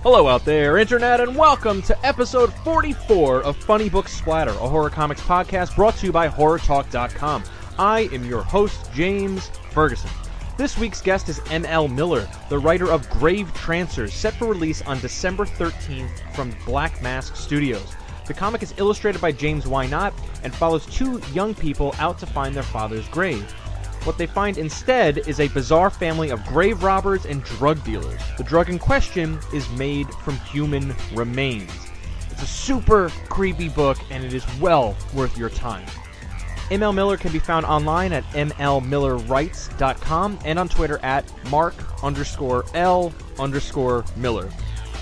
Hello out there, Internet, and welcome to episode 44 of Funny Book Splatter, a horror comics podcast brought to you by HorrorTalk.com. I am your host, James Ferguson. This week's guest is M.L. Miller, the writer of Gravetrancers, set for release on December 13th from Black Mask Studios. The comic is illustrated by James Whynot and follows two young people out to find their father's grave. What they find instead is a bizarre family of grave robbers and drug dealers. The drug in question is made from human remains. It's a super creepy book, and it is well worth your time. M.L. Miller can be found online at mlmillerwrites.com and on Twitter at mark_L_Miller.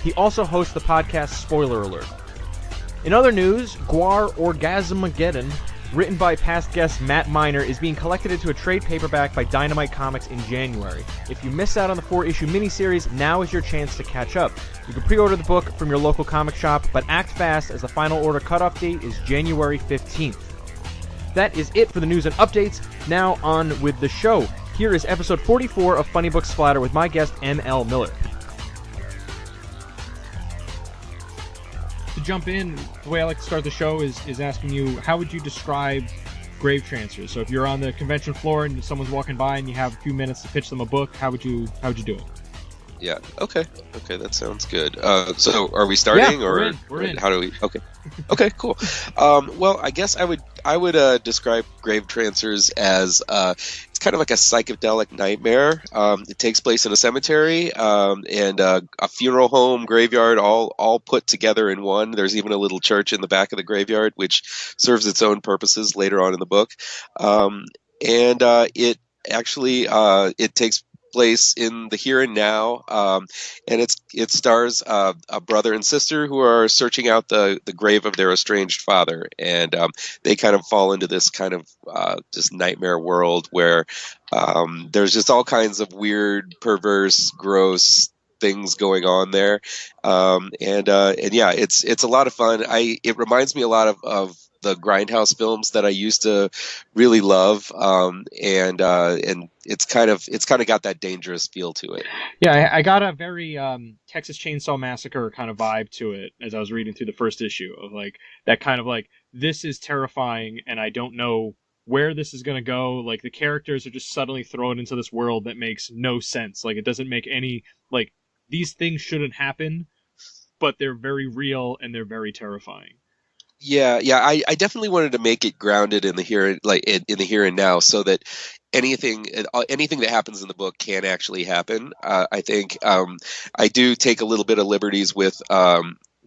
He also hosts the podcast Spoiler Alert. In other news, GWAR Orgasmageddon, written by past guest Matt Miner, is being collected into a trade paperback by Dynamite Comics in January. If you missed out on the 4-issue miniseries, now is your chance to catch up. You can pre-order the book from your local comic shop, but act fast as the final order cutoff date is January 15th. That is it for the news and updates. Now on with the show. Here is episode 44 of Funny Book Splatter with my guest M.L. Miller. To jump in, the way I like to start the show is asking you, how would you describe Gravetrancers? So if you're on the convention floor and someone's walking by and you have a few minutes to pitch them a book, how would you do it? Yeah. Okay, that sounds good. So are we starting, yeah, or we're in. How do we? Okay, cool. Well, I guess I would describe Gravetrancers as it's kind of like a psychedelic nightmare. It takes place in a cemetery and a funeral home, graveyard, all put together in one. There's even a little church in the back of the graveyard, which serves its own purposes later on in the book. It actually it takes place in the here and now, and it stars a brother and sister who are searching out the grave of their estranged father, and they kind of fall into this kind of just nightmare world where there's just all kinds of weird, perverse, gross things going on there, and yeah, it's a lot of fun. It reminds me a lot of the Grindhouse films that I used to really love, and it's kind of got that dangerous feel to it. Yeah, I got a very Texas Chainsaw Massacre kind of vibe to it as I was reading through the first issue, of like that kind of like, this is terrifying and I don't know where this is going to go. Like, the characters are just suddenly thrown into this world that makes no sense. Like, it doesn't make any, like, these things shouldn't happen, but they're very real and they're very terrifying. Yeah. I definitely wanted to make it grounded in the here, like in the here and now, so that anything that happens in the book can actually happen. I think I do take a little bit of liberties with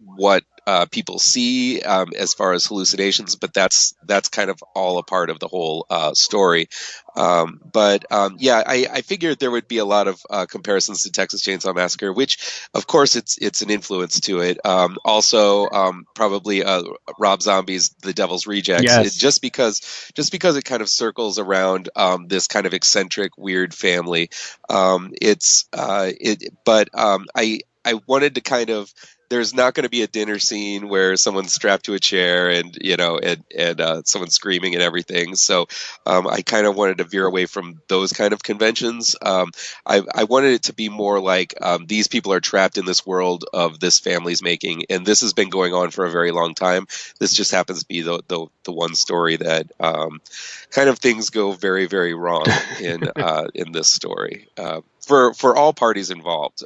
what people see as far as hallucinations, but that's kind of all a part of the whole story. I figured there would be a lot of comparisons to Texas Chainsaw Massacre, which of course it's an influence to it. Also, probably Rob Zombie's The Devil's Rejects, yes. just because it kind of circles around this kind of eccentric, weird family. I wanted to kind of, there's not going to be a dinner scene where someone's strapped to a chair and someone's screaming and everything. So I kind of wanted to veer away from those kind of conventions. I wanted it to be more like these people are trapped in this world of this family's making, and this has been going on for a very long time. This just happens to be the one story that kind of things go very, very wrong in this story for all parties involved.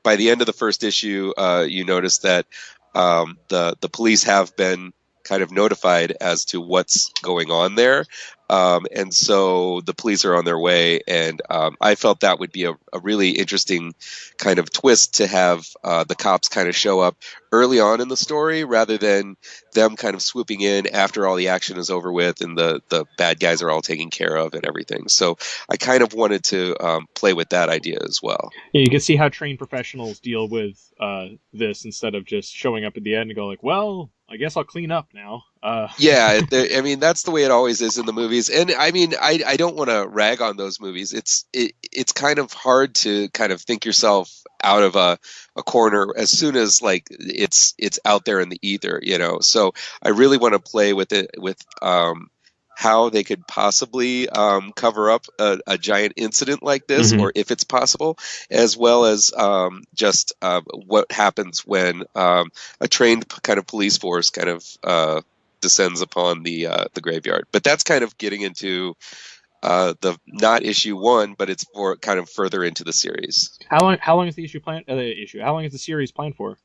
By the end of the first issue, you notice that the police have been kind of notified as to what's going on there. And so the police are on their way. And I felt that would be a really interesting kind of twist to have the cops kind of show up early on in the story rather than them kind of swooping in after all the action is over with and the bad guys are all taken care of and everything. So I kind of wanted to play with that idea as well. Yeah, you can see how trained professionals deal with this instead of just showing up at the end and go like, well, I guess I'll clean up now. Yeah, I mean, that's the way it always is in the movies. And I mean, I don't want to rag on those movies. It's kind of hard to kind of think yourself out of a corner as soon as like it's out there in the ether, you know. So I really want to play with it with how they could possibly cover up a giant incident like this, or if it's possible, as well as just what happens when a trained kind of police force kind of descends upon the graveyard. But that's kind of getting into the not issue 1, but it's for kind of further into the series. How long is the issue planned? How long is the series planned for?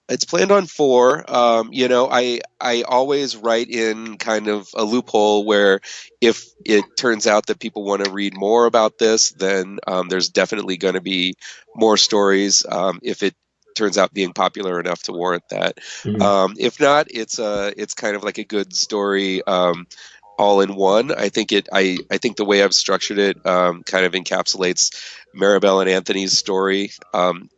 It's planned on 4. I always write in kind of a loophole where if it turns out that people want to read more about this, then there's definitely going to be more stories. If it turns out being popular enough to warrant that. If not, it's kind of like a good story. All in one. I think the way I've structured it kind of encapsulates Maribel and Anthony's story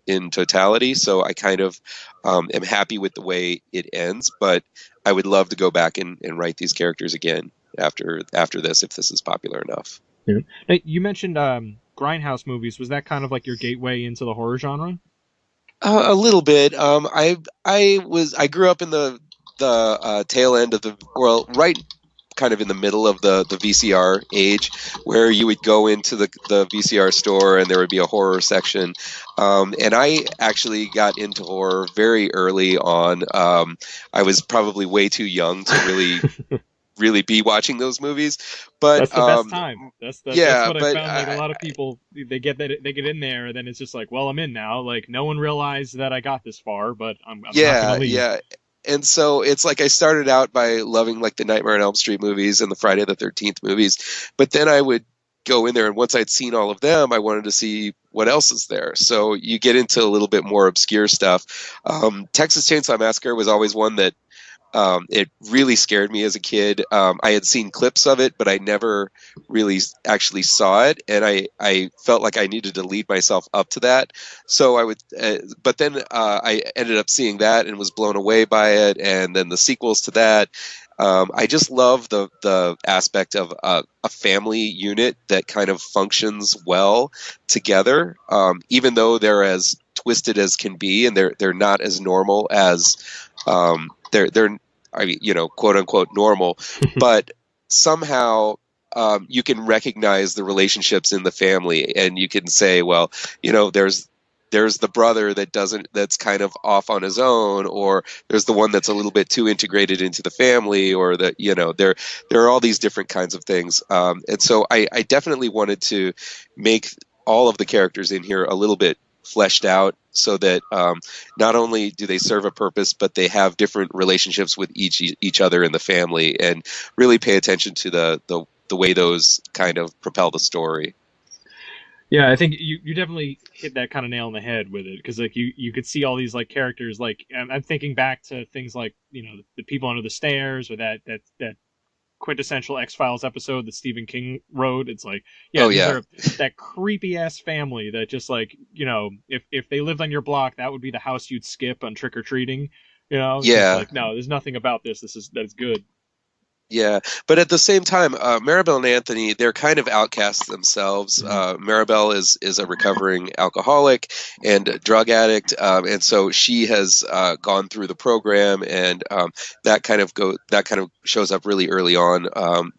in totality. So I kind of am happy with the way it ends, but I would love to go back and write these characters again after this, if this is popular enough. Yeah. Hey, you mentioned Grindhouse movies. Was that kind of like your gateway into the horror genre? A little bit. I grew up in the tail end of right kind of in the middle of the VCR age, where you would go into the VCR store and there would be a horror section. And I actually got into horror very early on. I was probably way too young to really be watching those movies, but that's the best time. That's what I found. Like a lot of people, they get in there, and then it's just like, well, I'm in now. Like no one realized that I got this far, but I'm not gonna leave. Yeah. And so it's like I started out by loving like the Nightmare on Elm Street movies and the Friday the 13th movies, but then I would go in there, and once I'd seen all of them, I wanted to see what else is there. So you get into a little bit more obscure stuff. Texas Chainsaw Massacre was always one that it really scared me as a kid. I had seen clips of it, but I never really actually saw it, and I felt like I needed to lead myself up to that. So I would, but then I ended up seeing that and was blown away by it, and then the sequels to that. I just love the aspect of a family unit that kind of functions well together, even though they're as twisted as can be, and they're not as normal as they're I mean, quote unquote normal, but somehow you can recognize the relationships in the family, and you can say, well, there's the brother that's kind of off on his own, or there's the one that's a little bit too integrated into the family, or that there are all these different kinds of things, and so I definitely wanted to make all of the characters in here a little bit fleshed out, so that not only do they serve a purpose, but they have different relationships with each other in the family, and really pay attention to the way those kind of propel the story. Yeah, I think you definitely hit that kind of nail on the head with it, because like you could see all these like characters. Like I'm thinking back to things like the people under the stairs, or that quintessential X-Files episode that Stephen King wrote. It's like, that creepy ass family that just like, if they lived on your block, that would be the house you'd skip on trick or treating. It's like, no, there's nothing about this. That's good. Yeah, but at the same time, Maribel and Anthony, they're kind of outcasts themselves. Maribel is a recovering alcoholic and a drug addict, and so she has gone through the program, and that kind of shows up really early on.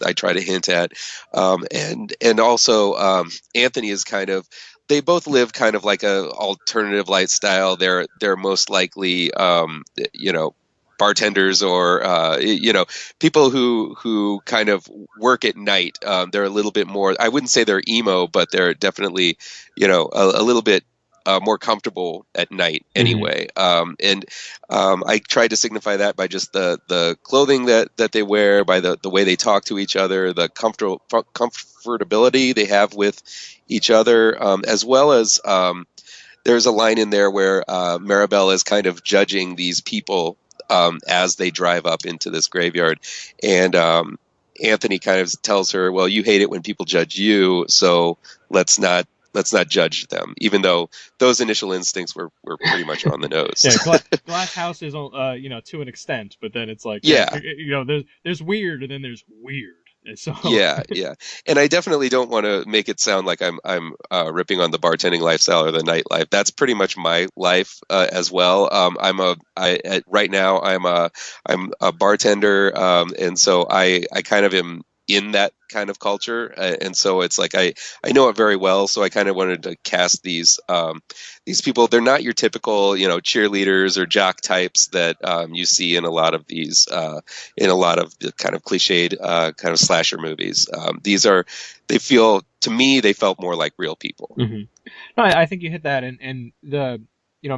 I try to hint at, and also Anthony is kind of. They both live kind of like a alternative lifestyle. They're most likely, bartenders, or people who kind of work at night. They're a little bit more, I wouldn't say they're emo, but they're definitely a little bit more comfortable at night anyway. And I tried to signify that by just the clothing that they wear, by the way they talk to each other, the comfortability they have with each other, as well as there's a line in there where Maribel is kind of judging these people as they drive up into this graveyard, and Anthony kind of tells her, "Well, you hate it when people judge you, so let's not judge them." Even though those initial instincts were pretty much on the nose. Glass House is to an extent, but then it's like there's weird, and then there's weird. So. Yeah, and I definitely don't want to make it sound like I'm ripping on the bartending lifestyle or the nightlife. That's pretty much my life as well. Right now I'm a bartender, and so I kind of am in that kind of culture, and so it's like I know it very well. So I kind of wanted to cast these people. They're not your typical cheerleaders or jock types that you see in a lot of these in a lot of the kind of cliched kind of slasher movies. They feel to me they felt more like real people. Mm-hmm. No, I think you hit that, and the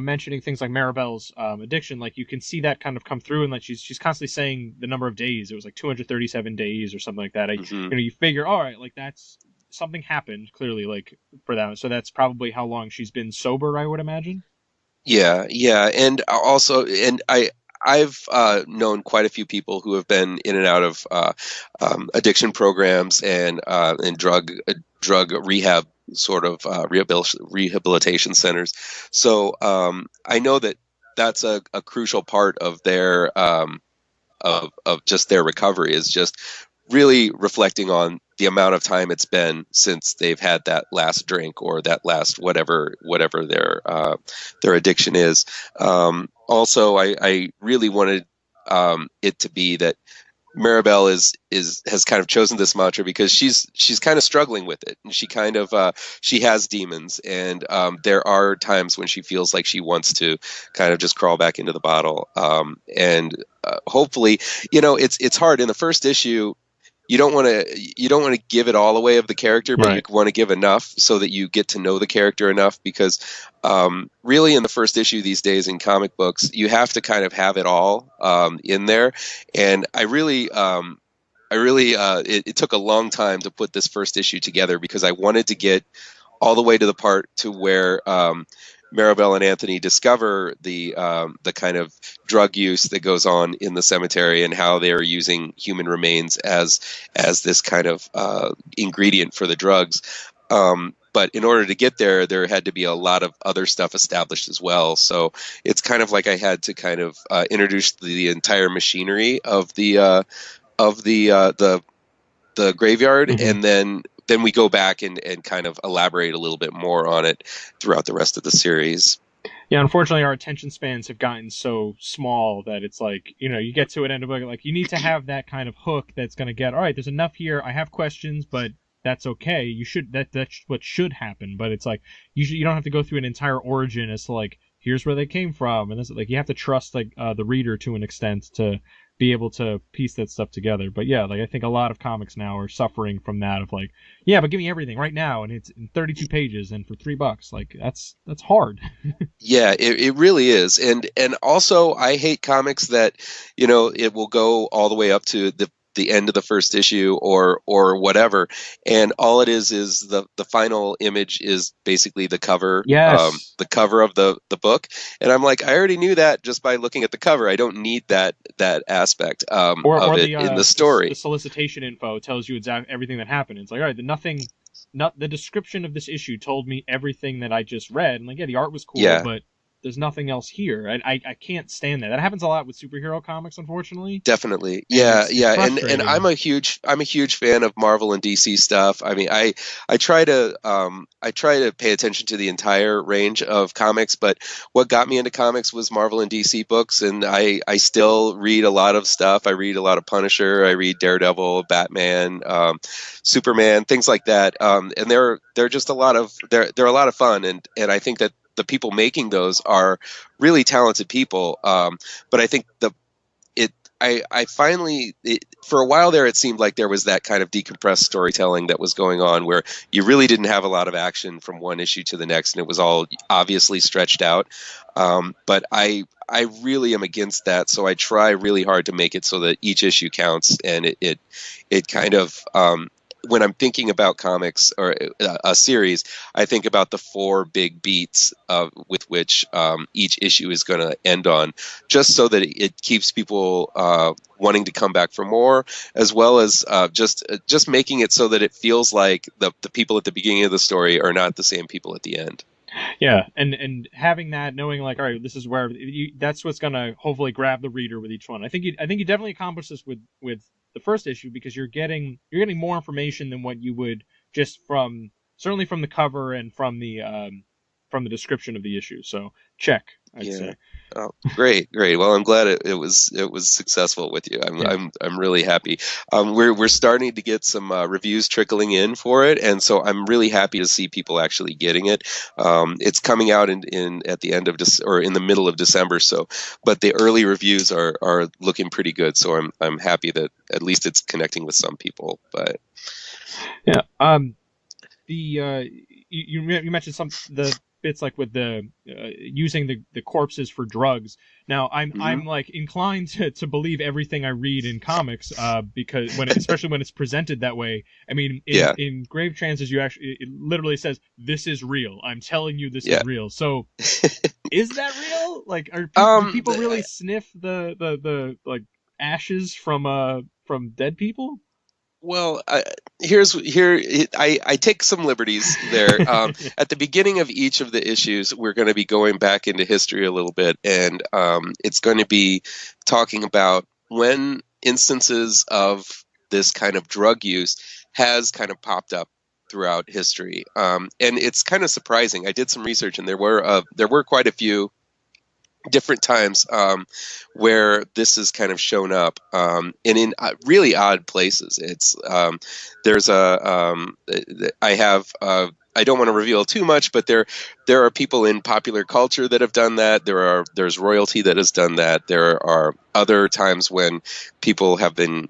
mentioning things like Maribel's addiction, like you can see that kind of come through, and like she's constantly saying the number of days. It was like 237 days or something like that. Mm-hmm. You figure, all right, like that's something happened clearly, like for that. So that's probably how long she's been sober, I would imagine. Yeah, and also, and I've known quite a few people who have been in and out of addiction programs and drug rehab sort of rehabilitation centers. So I know that that's a crucial part of their of just their recovery, is just really reflecting on the amount of time it's been since they've had that last drink or that last whatever their addiction is. Also, I really wanted it to be that Maribel has kind of chosen this mantra because she's kind of struggling with it, and she kind of she has demons, and there are times when she feels like she wants to kind of just crawl back into the bottle, and hopefully, it's hard in the first issue. You don't want to give it all away of the character, but Right. you want to give enough so that you get to know the character enough, because really in the first issue these days in comic books, you have to kind of have it all in there. And it took a long time to put this first issue together, because I wanted to get all the way to the part to where Maribel and Anthony discover the kind of drug use that goes on in the cemetery, and how they are using human remains as this kind of ingredient for the drugs. But in order to get there, there had to be a lot of other stuff established as well. So it's kind of like I had to kind of introduce the entire machinery of the graveyard, Mm-hmm. and then we go back and kind of elaborate a little bit more on it throughout the rest of the series. Yeah, unfortunately, our attention spans have gotten so small that it's like, you get to an end of book, like you need to have that kind of hook that's going to get, all right, there's enough here. I have questions, but that's okay. That's what should happen. But it's like, you don't have to go through an entire origin as to like, here's where they came from. And this, like, you have to trust like the reader to an extent to be able to piece that stuff together. But yeah, like I think a lot of comics now are suffering from that of like, yeah, but give me everything right now, and it's in 32 pages and for $3. Like that's hard. Yeah, it really is. And also I hate comics that, it will go all the way up to the end of the first issue or whatever, and all it is the final image is basically the cover. Yes. The cover of the book, and I'm like, I already knew that just by looking at the cover. I don't need that aspect of it in the story. The solicitation info tells you exactly everything that happened. It's like, all right, not the description of this issue told me everything that I just read. And like, yeah, the art was cool, Yeah. but there's nothing else here. I can't stand that. That happens a lot with superhero comics, unfortunately. Definitely. Yeah, And I'm a huge fan of Marvel and DC stuff. I mean, I try to pay attention to the entire range of comics, but what got me into comics was Marvel and DC books, and I still read a lot of stuff. I read a lot of Punisher, I read Daredevil, Batman, Superman, things like that. And they're just a lot of they're a lot of fun, and I think that the people making those are really talented people. But I think I finally, for a while there, it seemed like there was that kind of decompressed storytelling that was going on, where you really didn't have a lot of action from one issue to the next, and it was all obviously stretched out. But I really am against that, so I try really hard to make it so that each issue counts, and it kind of when I'm thinking about comics or a series, I think about the 4 big beats with which each issue is going to end on, just so that it keeps people wanting to come back for more, as well as just making it so that it feels like the people at the beginning of the story are not the same people at the end. Yeah, and having that, knowing like, all right, this is where that's what's gonna hopefully grab the reader with each one. I think you definitely accomplish this with the first issue, because you're getting more information than what you would just certainly from the cover and from the description of the issue. So check, I'd say. Oh, great, great. Well, I'm glad it was successful with you. Yeah. I'm really happy. We're starting to get some reviews trickling in for it, and so I'm really happy to see people actually getting it. It's coming out in at the end of or in the middle of December, so but the early reviews are looking pretty good. So I'm happy that at least it's connecting with some people. But Yeah. You mentioned the bits like with the using the corpses for drugs. Now I'm like inclined to believe everything I read in comics because especially when it's presented that way. I mean, yeah, in Gravetrancers, it literally says, "This is real. I'm telling you, this yeah. is real." So is that real? Like, do Um, people really sniff the like ashes from dead people? Well, I take some liberties there. At the beginning of each of the issues, we're going to be going back into history a little bit, and it's going to be talking about when instances of this kind of drug use has kind of popped up throughout history, and it's kind of surprising. I did some research, and there were quite a few different times where this has kind of shown up, and in really odd places. It's there's a I have I don't want to reveal too much, but there are people in popular culture that have done that. There's royalty that has done that. There are other times when people have been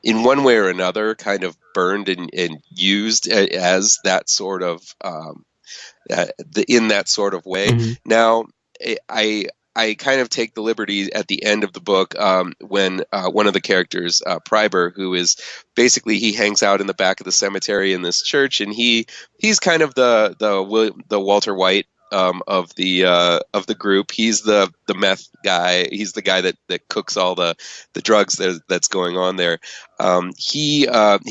in one way or another kind of burned and used as that sort of in that sort of way. Mm-hmm. Now, I kind of take the liberty at the end of the book when one of the characters, Pryber, who is basically he hangs out in the back of the cemetery in this church, and he's kind of the Walter White of the group. He's the meth guy. He's the guy that cooks all the drugs that's going on there. He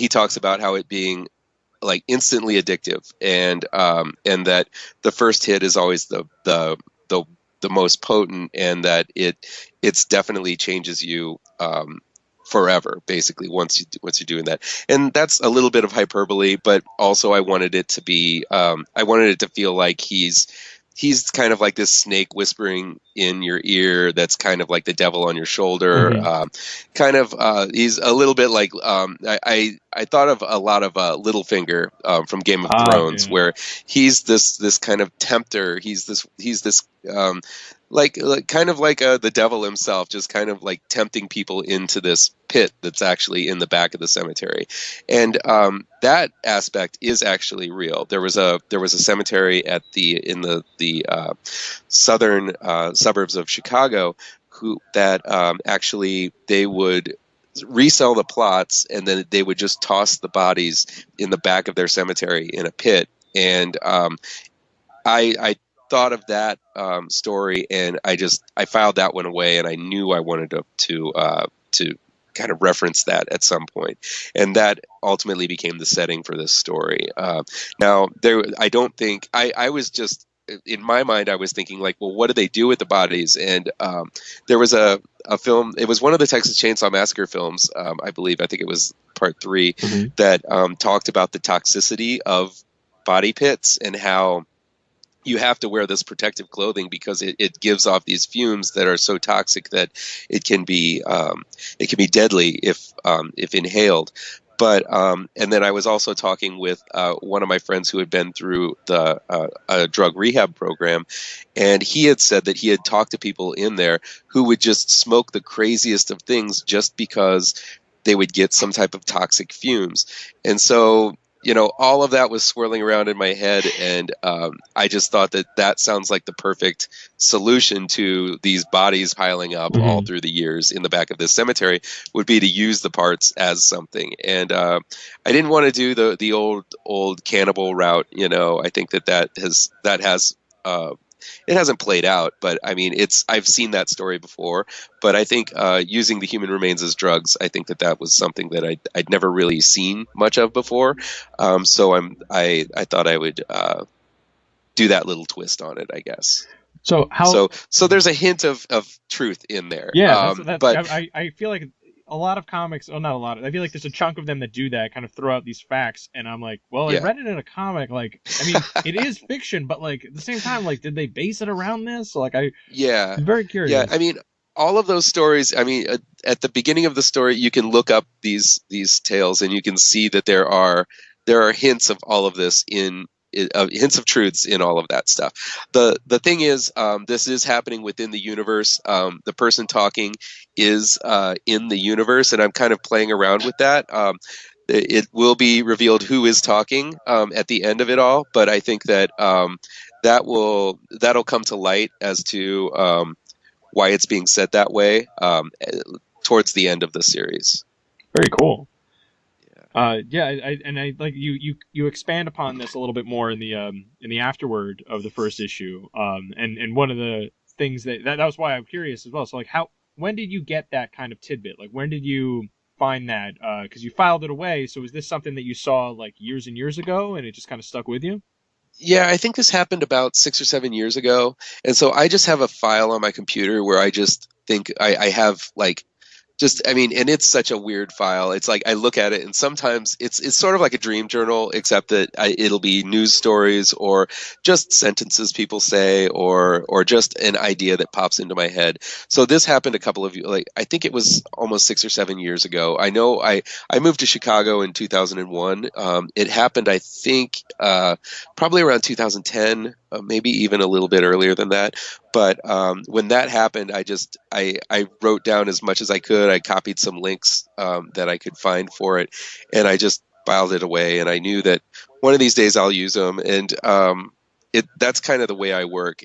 talks about how it being like instantly addictive, and that the first hit is always the most potent, and that it's definitely changes you forever, basically, once you're doing that. And that's a little bit of hyperbole, but also I wanted it to be I wanted it to feel like he's kind of like this snake whispering in your ear that's kind of like the devil on your shoulder. Kind of he's a little bit like I thought of a lot of Littlefinger from Game of Thrones, Yeah. where he's this kind of tempter. He's this like kind of like the devil himself, just kind of like tempting people into this pit that's actually in the back of the cemetery. And that aspect is actually real. There was a cemetery in the southern suburbs of Chicago that actually they would resell the plots, and then they would just toss the bodies in the back of their cemetery in a pit. And I thought of that story, and I filed that one away, and I knew I wanted to kind of reference that at some point, and that ultimately became the setting for this story. Now, I don't think I was just in my mind. I was thinking like, well, what do they do with the bodies? And there was a film. It was one of the Texas Chainsaw Massacre films, I believe. I think it was part 3 that talked about the toxicity of body pits and how you have to wear this protective clothing because it gives off these fumes that are so toxic that it can be deadly if inhaled. But and then I was also talking with one of my friends who had been through a drug rehab program, and he had said that he had talked to people in there who would just smoke the craziest of things just because they would get some type of toxic fumes. And so, all of that was swirling around in my head, and I just thought that sounds like the perfect solution to these bodies piling up all through the years in the back of this cemetery would be to use the parts as something. And I didn't want to do the old cannibal route. I think that has it hasn't played out, but I mean, I've seen that story before. But I think using the human remains as drugs, I think that was something that I'd never really seen much of before. So I thought I would do that little twist on it, I guess. So so there's a hint of truth in there. Yeah, but but I feel like a lot of comics, well, not a lot. I feel like there's a chunk of them that do that, kind of throw out these facts, and I'm like, well, I Yeah. read it in a comic. Like, I mean, it is fiction, but like at the same time, like, did they base it around this? Like, I'm Yeah. very curious. Yeah. I mean, all of those stories. I mean, at the beginning of the story, you can look up these tales, and you can see that there are hints of all of this in hints of truths in all of that stuff. The thing is, this is happening within the universe. The person talking is in the universe, and I'm kind of playing around with that. It will be revealed who is talking at the end of it all, but I think that that'll come to light as to why it's being said that way towards the end of the series. Very cool. Yeah, I like you expand upon this a little bit more in the afterword of the first issue. And one of the things that was why I'm curious as well. So like, when did you get that kind of tidbit? Like, when did you find that? Because you filed it away. So is this something that you saw like years and years ago, and it just kind of stuck with you? Yeah, I think this happened about 6 or 7 years ago, and so I just have a file on my computer where I just think I have like I mean, and it's such a weird file. It's like I look at it, and sometimes it's sort of like a dream journal, except that it'll be news stories or just sentences people say, or just an idea that pops into my head. So this happened a couple of like I think it was almost 6 or 7 years ago. I know I moved to Chicago in 2001. It happened, I think, probably around 2010, maybe even a little bit earlier than that. But when that happened, I wrote down as much as I could. I copied some links that I could find for it, and I just filed it away. And I knew that one of these days I'll use them. And that's kind of the way I work.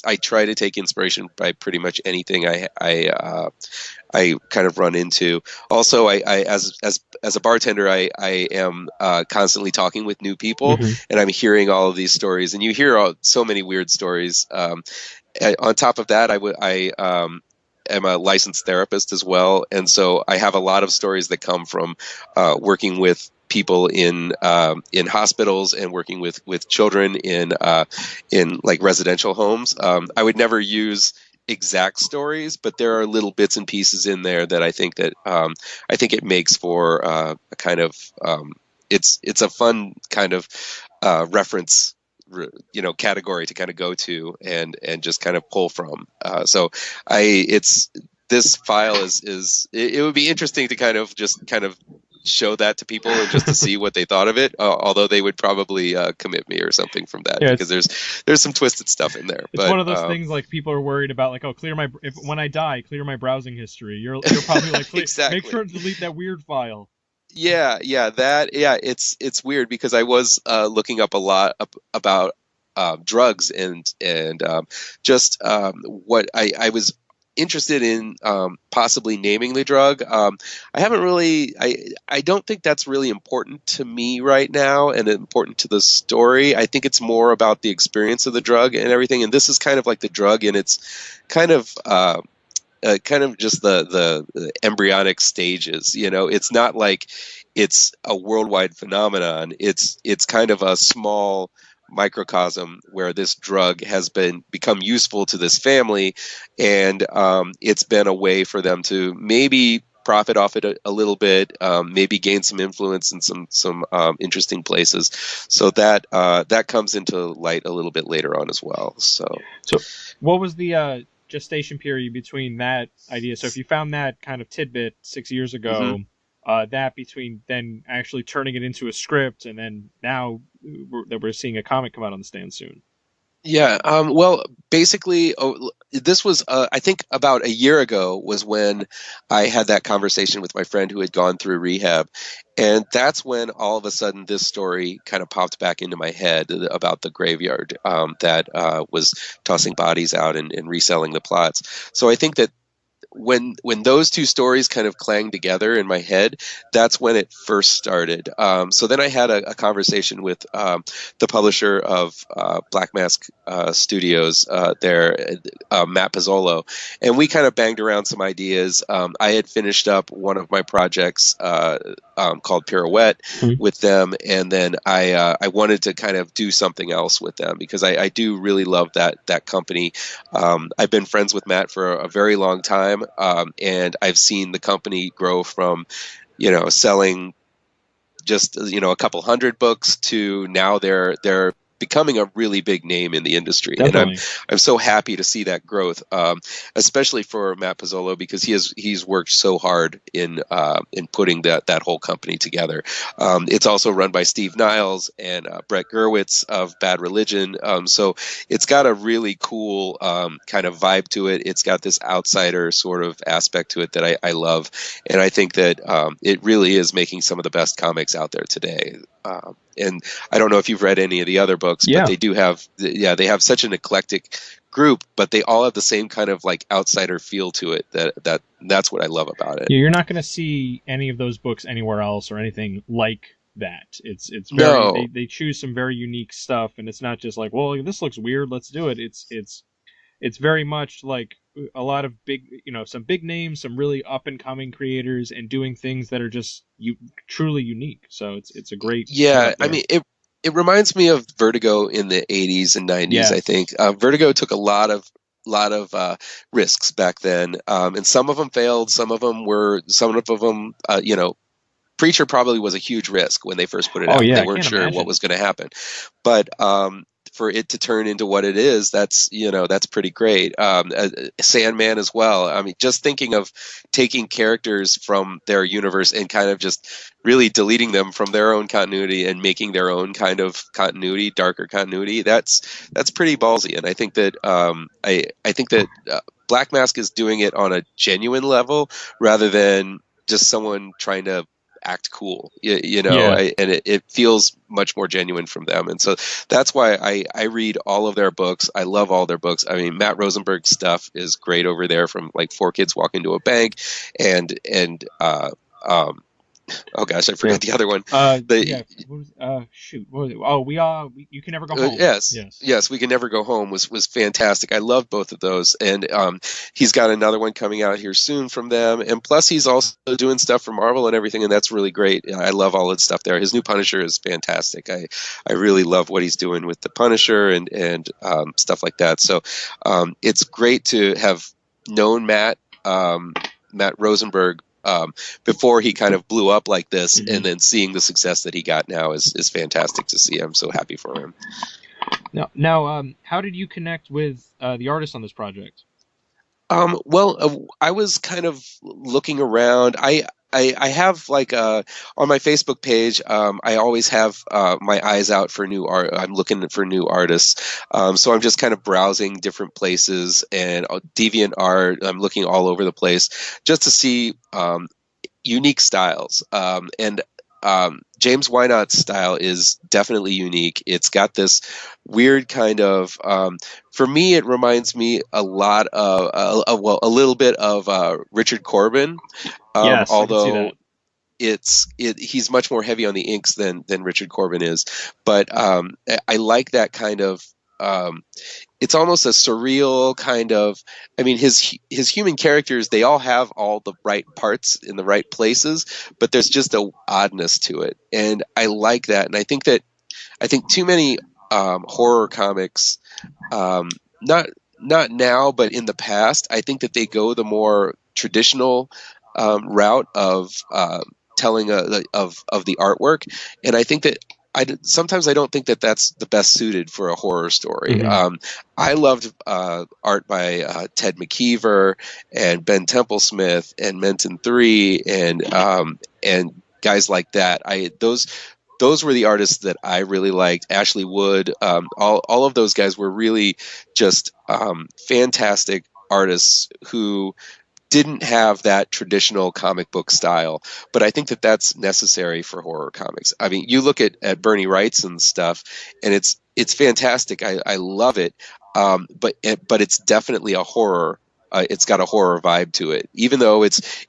I try to take inspiration by pretty much anything I kind of run into. Also, I as a bartender, I am constantly talking with new people, and I'm hearing all of these stories. And you hear so many weird stories. On top of that, I am a licensed therapist as well, and so I have a lot of stories that come from working with people in hospitals and working with children in like residential homes. I would never use exact stories, but there are little bits and pieces in there that I think it makes for a kind of it's a fun kind of reference category to kind of go to and just kind of pull from. So this file is it would be interesting to kind of show that to people and just to see what they thought of it, although they would probably commit me or something from that, because there's some twisted stuff in there. It's one of those things like people are worried about, like, oh, when I die, clear my browsing history. You're probably like, exactly. Make sure to delete that weird file. Yeah, it's weird because I was looking up a lot about drugs and just what I was interested in possibly naming the drug. I haven't really. I don't think that's really important to me right now and important to the story. I think it's more about the experience of the drug and everything. And this is kind of like the drug, and it's kind of just the embryonic stages. It's not like it's a worldwide phenomenon. It's kind of a small microcosm where this drug has become useful to this family, and it's been a way for them to maybe profit off it a little bit, maybe gain some influence in some interesting places. So that comes into light a little bit later on as well. So what was the gestation period between that idea? So if you found that kind of tidbit 6 years ago, that between then actually turning it into a script, and then now that we're seeing a comic come out on the stand soon. Yeah. Well, basically, this was, I think about a year ago was when I had that conversation with my friend who had gone through rehab. And that's when all of a sudden this story kind of popped back into my head about the graveyard that was tossing bodies out and reselling the plots. So I think that when those two stories kind of clanged together in my head, that's when it first started. So then I had a conversation with the publisher of Black Mask Studios, Matt Pizzolo, and we kind of banged around some ideas. I had finished up one of my projects called Pirouette Mhm. with them, and then I wanted to kind of do something else with them because I do really love that company. I've been friends with Matt for a very long time, and I've seen the company grow from selling just a couple hundred books to now they're becoming a really big name in the industry, and Definitely. I'm so happy to see that growth, especially for Matt Pizzolo, because he's worked so hard in putting that whole company together. It's also run by Steve Niles and Brett Gurwitz of Bad Religion, so it's got a really cool kind of vibe to it. It's got this outsider sort of aspect to it that I love, and I think that it really is making some of the best comics out there today. And I don't know if you've read any of the other books, but Yeah. they have such an eclectic group, but they all have the same kind of like outsider feel to it. That's what I love about it. Yeah, you're not going to see any of those books anywhere else or anything like that. It's very No. they choose some very unique stuff, and it's not just like, well, this looks weird, let's do it. It's very much like a lot of some big names, some really up and coming creators, and doing things that are just truly unique. So it's a great Yeah, setup I there. mean it reminds me of Vertigo in the 80s and 90s, I Yes. think. Vertigo took a lot of risks back then, and some of them failed, some of them Preacher probably was a huge risk when they first put it Oh out. yeah, They I weren't can't sure what imagine. was going to happen, but for it to turn into what it is, that's pretty great. Sandman as well. I mean, just thinking of taking characters from their universe and kind of just really deleting them from their own continuity and making their own kind of continuity, darker continuity. That's pretty ballsy, and I think that I think that Black Mask is doing it on a genuine level rather than just someone trying to act cool, Yeah. and it feels much more genuine from them. And so that's why I read all of their books. I love all their books. I mean, Matt Rosenberg's stuff is great over there, from like Four Kids Walk Into a Bank and um, oh gosh, I forgot the other one. Yeah. What was, shoot. What was it? Oh, you can never go home. Yes, Yes. yes, We Can Never Go Home was fantastic. I love both of those, and he's got another one coming out here soon from them. And plus, he's also doing stuff for Marvel and everything, and that's really great. I love all his stuff there. His new Punisher is fantastic. I really love what he's doing with the Punisher and stuff like that. So it's great to have known Matt Rosenberg before he kind of blew up like this, Mhm. and then seeing the success that he got now is fantastic to see. I'm so happy for him. Now, how did you connect with the artist on this project? I was kind of looking around. I have like on my Facebook page. I always have my eyes out for new art. I'm looking for new artists. So I'm just kind of browsing different places and Deviant Art. I'm looking all over the place just to see unique styles. And James Whynot's style is definitely unique. It's got this weird kind of, for me, it reminds me a lot of, a little bit of Richard Corbin, Yes, I can see although that. he's much more heavy on the inks than Richard Corbin is. But I like that kind of. It's almost a surreal kind of. I mean, his human characters, they all have all the right parts in the right places, but there's just a oddness to it, and I like that. And I think too many horror comics, not now, but in the past, I think that they go the more traditional route of telling of the artwork, and I think that sometimes I don't think that that's the best suited for a horror story. Hmm. I loved art by Ted McKeever and Ben Templesmith and Menton Three and guys like that. Those were the artists that I really liked. Ashley Wood, all of those guys were really just fantastic artists who didn't have that traditional comic book style, but I think that that's necessary for horror comics. I mean, you look at Bernie Wrightson's stuff, and it's fantastic. I love it, but it's definitely a horror. It's got a horror vibe to it, even though it's.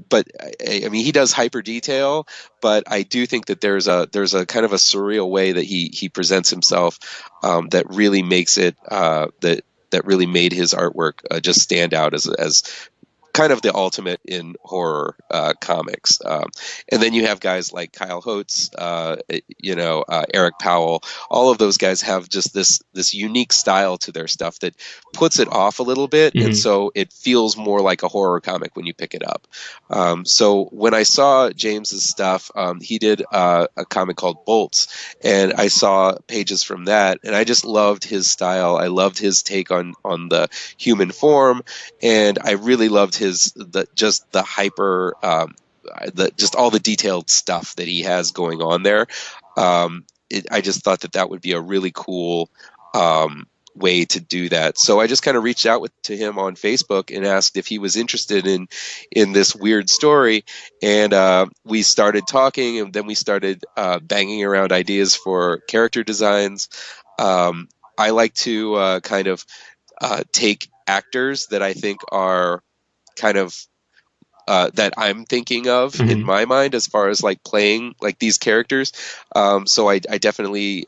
But I mean, he does hyper detail, but I do think that there's a kind of a surreal way that he presents himself that really makes it that really made his artwork just stand out as kind of the ultimate in horror comics. And then you have guys like Kyle Holtz, Eric Powell. All of those guys have just this unique style to their stuff that puts it off a little bit, and so it feels more like a horror comic when you pick it up. So when I saw James's stuff, he did a comic called Bolts, and I saw pages from that, and I just loved his style. I loved his take on the human form, and I really loved the hyper, just all the detailed stuff that he has going on there. I just thought that would be a really cool way to do that. So I just kind of reached out to him on Facebook and asked if he was interested in this weird story. And we started talking, and then we started banging around ideas for character designs. I like to kind of take actors that I think are kind of that I'm thinking of in my mind as far as like playing like these characters. So I definitely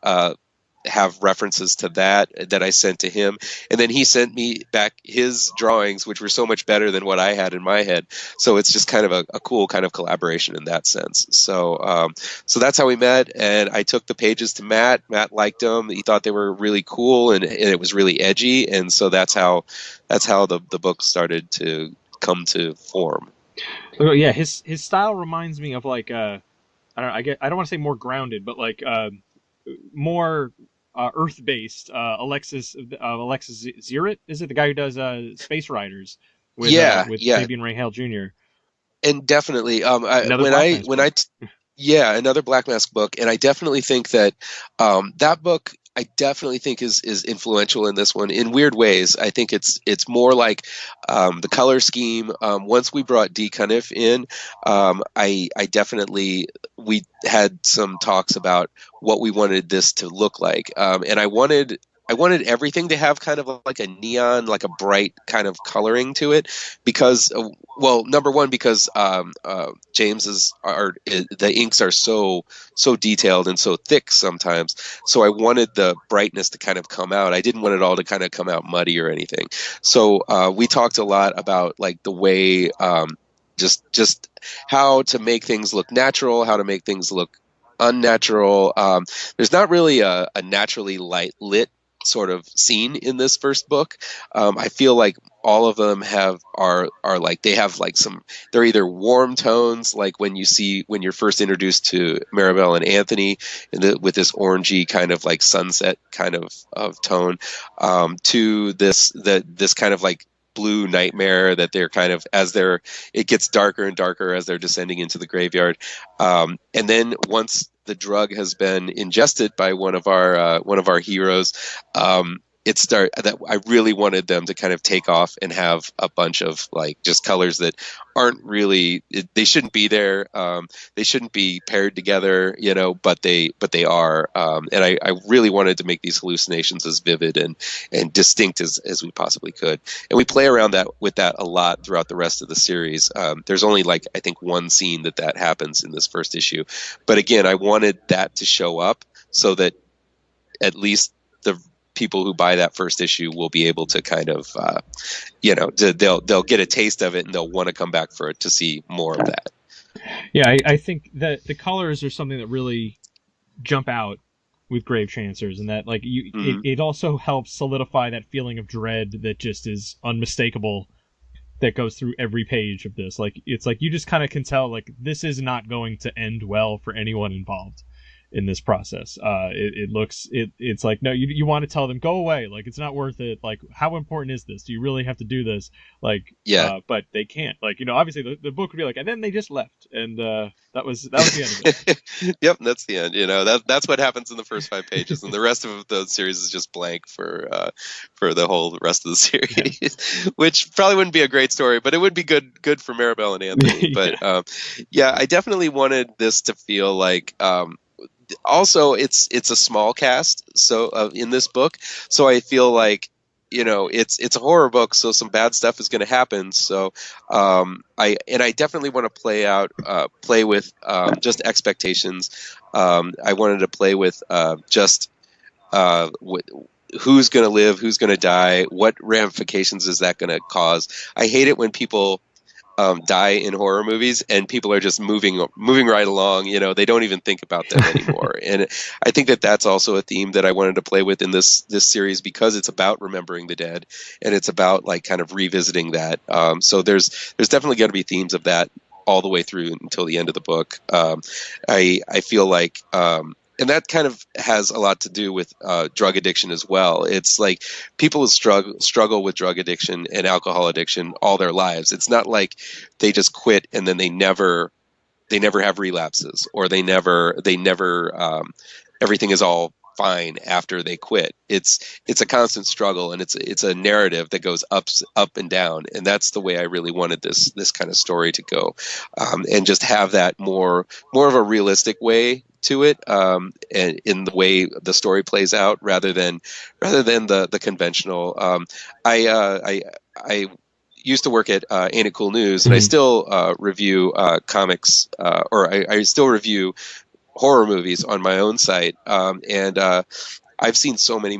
have references to that I sent to him, and then he sent me back his drawings, which were so much better than what I had in my head. So it's just kind of a cool kind of collaboration in that sense. So so that's how we met, and I took the pages to Matt. Matt liked them. He thought they were really cool, and it was really edgy, and so that's how the book started to come to form. Oh, yeah, his style reminds me of like I don't want to say more grounded, but like more Earth-based. Alexis Zirrit, is it the guy who does Space Riders with Fabian Ray Hale Jr. And definitely another Black Mask book, and I definitely think that that book I definitely think is influential in this one in weird ways. I think it's more like the color scheme. Once we brought D. Cutoff in, I definitely, we had some talks about what we wanted this to look like, and I wanted everything to have kind of like a neon, like a bright kind of coloring to it, because, well, number one, because James's art, the inks are so detailed and so thick sometimes. So I wanted the brightness to kind of come out. I didn't want it all to kind of come out muddy or anything. So we talked a lot about like the way, just how to make things look natural, how to make things look unnatural. There's not really a naturally lit sort of scene in this first book. I feel like all of them are like, they have like they're either warm tones, like when you're first introduced to Maribel and Anthony with this orangey kind of like sunset kind of tone, to this kind of like blue nightmare that they're kind of, it gets darker and darker as they're descending into the graveyard. And then once the drug has been ingested by one of our heroes, I really wanted them to kind of take off and have a bunch of like just colors that aren't really, they shouldn't be there. They shouldn't be paired together, but they are. And I really wanted to make these hallucinations as vivid and distinct as we possibly could. And we play around with that a lot throughout the rest of the series. There's only like, I think, one scene that happens in this first issue. But again, I wanted that to show up so that at least the people who buy that first issue will be able to kind of, they'll get a taste of it, and they'll want to come back for it to see more of that. Yeah, I think that the colors are something that really jump out with Gravetrancers, and that like it also helps solidify that feeling of dread that just is unmistakable, that goes through every page of this. Like, it's like you just kind of can tell like this is not going to end well for anyone involved in this process. It's like, no, you want to tell them, go away, like it's not worth it, like how important is this, do you really have to do this, like, but they can't, like, obviously the book would be like, and then they just left, and that was the end of it. Yep, that's the end. That's what happens in the first 5 pages, and the rest of the series is just blank for the whole rest of the series. Which probably wouldn't be a great story, but it would be good for Maribel and Anthony. But I definitely wanted this to feel like, also it's a small cast, so in this book, so I feel like it's a horror book, so some bad stuff is going to happen. So I definitely want to play with just expectations. I wanted to play with just who's going to live, who's going to die, what ramifications is that going to cause. I hate it when people die in horror movies, and people are just moving right along. They don't even think about them anymore. And I think that that's also a theme that I wanted to play with in this series, because it's about remembering the dead, and it's about like kind of revisiting that. So there's definitely going to be themes of that all the way through until the end of the book. I feel like. And that kind of has a lot to do with drug addiction as well. It's like people struggle with drug addiction and alcohol addiction all their lives. It's not like they just quit and then they never have relapses, or they never everything is all fine after they quit. It's a constant struggle, and it's a narrative that goes up and down. And that's the way I really wanted this kind of story to go, and just have that more of a realistic way to it, and in the way the story plays out, rather than the conventional. I used to work at Ain't It Cool News, and I still review comics, or I still review horror movies on my own site. And I've seen so many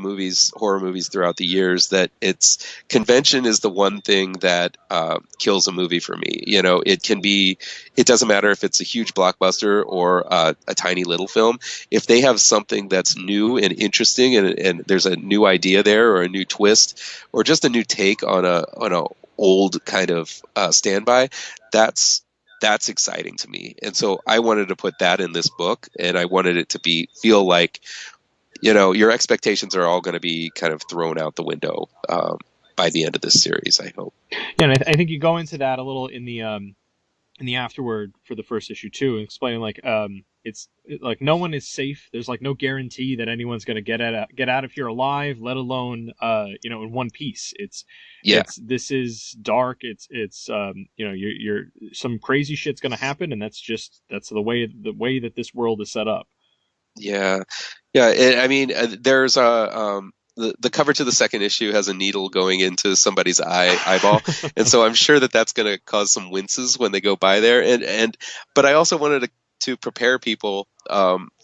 horror movies throughout the years, that convention is the one thing that kills a movie for me. It doesn't matter if it's a huge blockbuster or a tiny little film. If they have something that's new and interesting, and there's a new idea there, or a new twist, or just a new take on a old kind of standby, that's exciting to me. And so I wanted to put that in this book, and I wanted it to feel like, your expectations are all going to be kind of thrown out the window by the end of this series, I hope. Yeah, and I think you go into that a little in the afterword for the first issue too, explaining like it's like no one is safe. There's like no guarantee that anyone's going to get out of here alive, let alone in one piece. This is dark. It's you're some crazy shit's going to happen, and that's the way that this world is set up. Yeah. I mean, there's the cover to the second issue has a needle going into somebody's eyeball, and so I'm sure that that's going to cause some winces when they go by there. But I also wanted to prepare people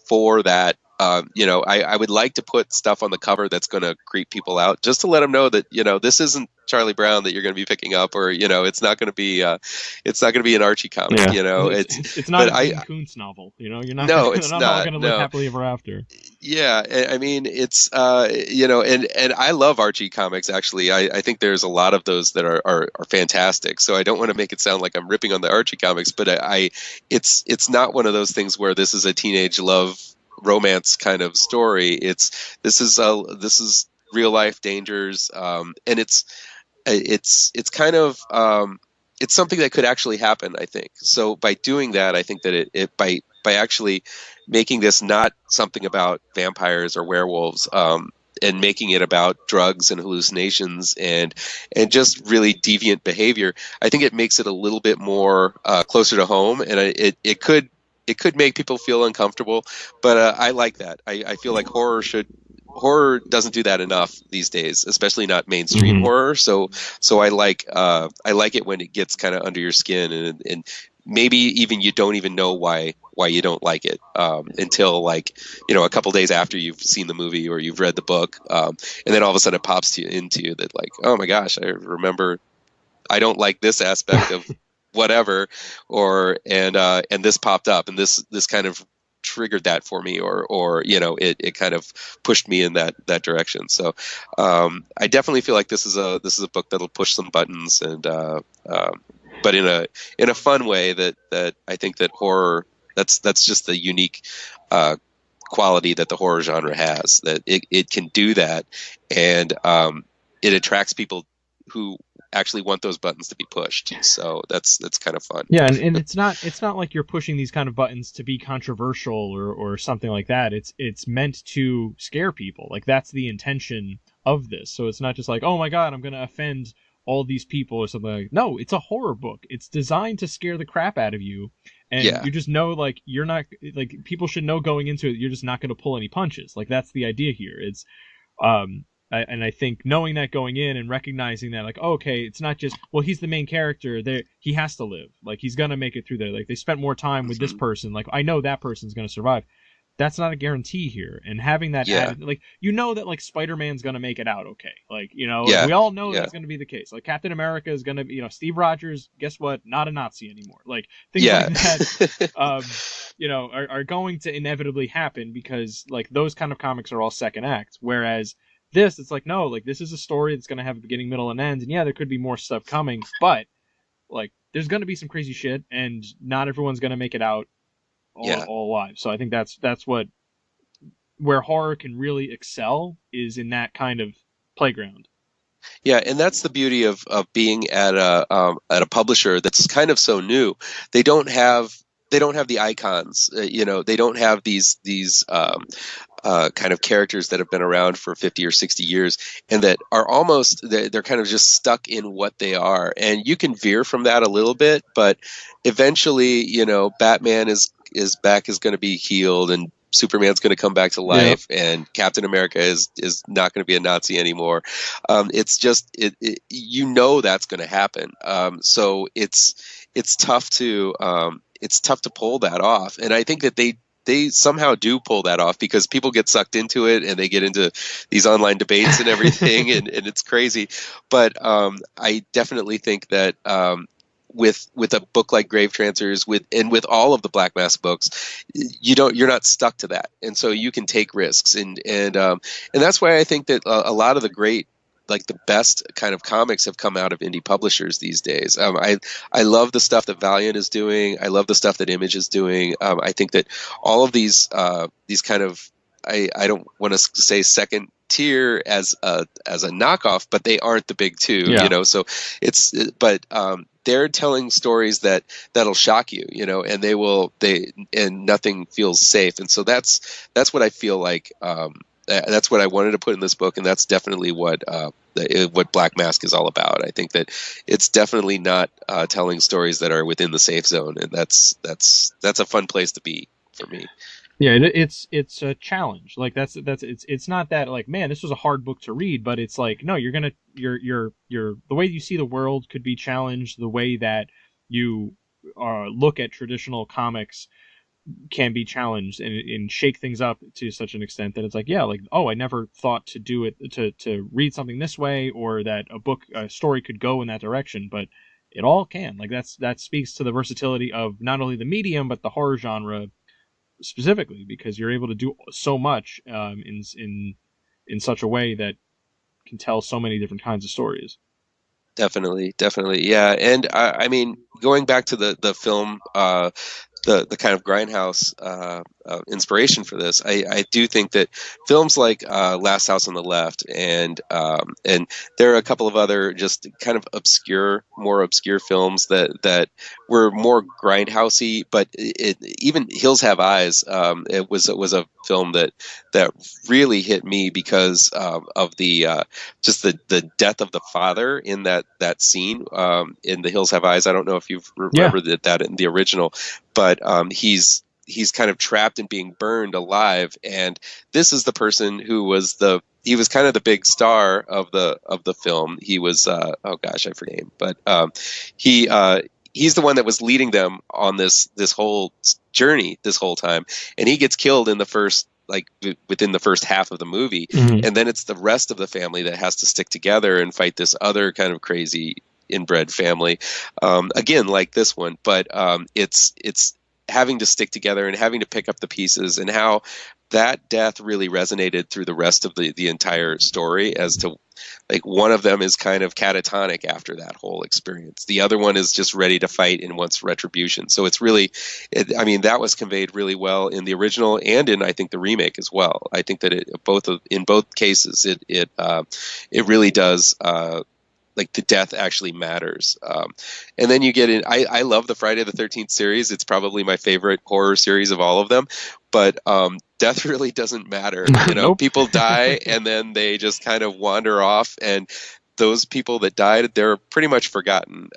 for that. I would like to put stuff on the cover that's going to creep people out, just to let them know that this isn't Charlie Brown that you're going to be picking up, or it's not going to be an Archie comic. Yeah. It's not a Gene Kuntz novel. You're not. No, it's not all going to live happily ever after. Yeah, I mean, it's and I love Archie comics. Actually, I think there's a lot of those that are fantastic. So I don't want to make it sound like I'm ripping on the Archie comics, but it's not one of those things where this is a teenage love romance kind of story. This is real life dangers, and it's kind of it's something that could actually happen, I think. So by doing that, I think that it by actually making this not something about vampires or werewolves, and making it about drugs and hallucinations and just really deviant behavior, I think it makes it a little bit more closer to home, and it could make people feel uncomfortable, but I like that. I feel like horror doesn't do that enough these days, especially not mainstream horror. So I like it when it gets kind of under your skin, and maybe even you don't even know why you don't like it until like a couple days after you've seen the movie or you've read the book, and then all of a sudden it pops into you that like, oh my gosh, I remember I don't like this aspect of whatever, and this popped up, and this kind of triggered that for me, or it kind of pushed me in that direction. So I definitely feel like this is a book that'll push some buttons, and but in a fun way that I think that horror, that's just the unique quality that the horror genre has, that it can do that, and it attracts people who actually want those buttons to be pushed. So that's kind of fun. Yeah, and it's not like you're pushing these kind of buttons to be controversial or something like that. It's meant to scare people. Like that's the intention of this. So it's not just like, oh my god, I'm going to offend all these people or something like. No, it's a horror book. It's designed to scare the crap out of you, and you just know like you're not like people should know going into it. You're just not going to pull any punches. Like that's the idea here. It's and I think knowing that going in and recognizing that, like, oh, okay, it's not just, well, he's the main character. He has to live. Like, he's going to make it through there. Like, they spent more time with this person. Like, I know that person's going to survive. that's not a guarantee here. And having that added, like, you know that, like, Spider-Man's going to make it out okay. Like, you know, like, we all know that's going to be the case. Like, Captain America is going to be, you know, Steve Rogers, guess what? Not a Nazi anymore. Like, things like that, you know, are going to inevitably happen because, like, those kind of comics are all second acts. Whereas this, it's like, no, like, this is a story that's going to have a beginning, middle, and end. And yeah, there could be more stuff coming, but, like, there's going to be some crazy shit, and not everyone's going to make it out all alive. So I think that's where horror can really excel, is in that kind of playground. Yeah, and that's the beauty of being at a publisher that's kind of so new. They don't have the icons, you know. They don't have these kind of characters that have been around for 50 or 60 years, and that are almost, they're kind of just stuck in what they are. And you can veer from that a little bit, but eventually, you know, Batman is back, is going to be healed, and Superman's going to come back to life, and Captain America is not going to be a Nazi anymore. It's just, you know, that's going to happen. So it's tough to pull that off. And I think that they somehow do pull that off, because people get sucked into it, and they get into these online debates and everything, and it's crazy. But I definitely think that with a book like Gravetrancers, with all of the Black Mask books, you're not stuck to that, and so you can take risks, and that's why I think that a lot of the great, like, the best kind of comics have come out of indie publishers these days. I love the stuff that Valiant is doing. I love the stuff that Image is doing. I think that all of these kind of, I don't want to say second tier as a knockoff, but they aren't the big two, you know. So but they're telling stories that'll shock you, you know, and and nothing feels safe. And so that's what I feel like. That's what I wanted to put in this book, and that's definitely what Black Mask is all about. I think that it's definitely not telling stories that are within the safe zone, and that's a fun place to be for me. Yeah, it's a challenge. Like, it's not that, like, man, this was a hard book to read, but it's like, no, you're the way you see the world could be challenged. The way that you look at traditional comics can be challenged, and shake things up to such an extent that it's like, yeah, like, oh, I never thought to do it, to read something this way, or that a story could go in that direction, but it all can. Like, that speaks to the versatility of not only the medium, but the horror genre specifically, because you're able to do so much in such a way that can tell so many different kinds of stories. Definitely, yeah. And I mean, going back to the film, the kind of grindhouse inspiration for this, I do think that films like Last House on the Left, and there are a couple of other just kind of more obscure films that were more grindhousey, but even Hills Have Eyes, it was a film that really hit me because of the just the death of the father in that scene in The Hills Have Eyes. I don't know if you've remembered that in the original, but he's kind of trapped and being burned alive, and this is the person who was he was kind of the big star of the film. He was oh gosh, I forget his name, but he's the one that was leading them on this whole journey this whole time, and he gets killed in the first, like, within the first half of the movie, and then it's the rest of the family that has to stick together and fight this other kind of crazy inbred family, again, like this one, but it's having to stick together and having to pick up the pieces, and how that death really resonated through the rest of the entire story, as to, like, one of them is kind of catatonic after that whole experience. The other one is just ready to fight and wants retribution. So it's really, I mean, that was conveyed really well in the original and in, I think, the remake as well. I think that in both cases, it really does, like, the death actually matters. And then you get in, I love the Friday the 13th series. It's probably my favorite horror series of all of them. But death really doesn't matter. You know, Nope. People die and then they just kind of wander off. And those people that died, they're pretty much forgotten.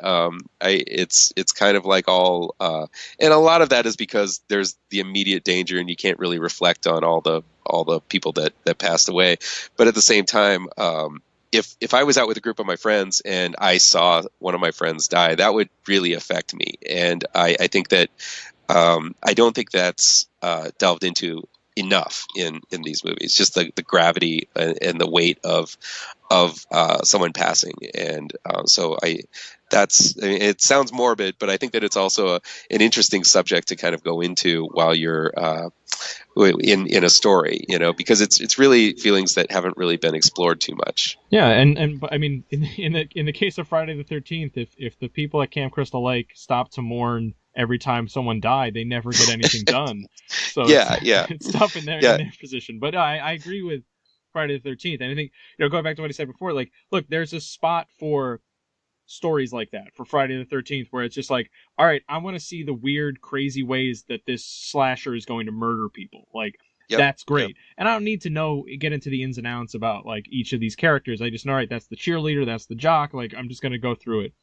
It's kind of like all, and a lot of that is because there's the immediate danger and you can't really reflect on all the people that passed away. But at the same time, if I was out with a group of my friends and I saw one of my friends die, that would really affect me. And I think that I don't think that's delved into enough in these movies. Just the gravity and the weight of someone passing, and so I mean, it sounds morbid, but I think that it's also an interesting subject to kind of go into while you're in a story, because it's really feelings that haven't really been explored too much. Yeah, and I mean, in the case of Friday the 13th, if the people at Camp Crystal Lake stop to mourn every time someone died, they never get anything done. So it's tough in their position. But I agree with Friday the 13th, and I think going back to what I said before, like, look, there's a spot for stories like that for Friday the 13th where it's just like, all right, I want to see the weird, crazy ways that this slasher is going to murder people. Like, that's great. And I don't need to get into the ins and outs about like each of these characters. I just know, all right, that's the cheerleader, that's the jock. Like, I'm just going to go through it.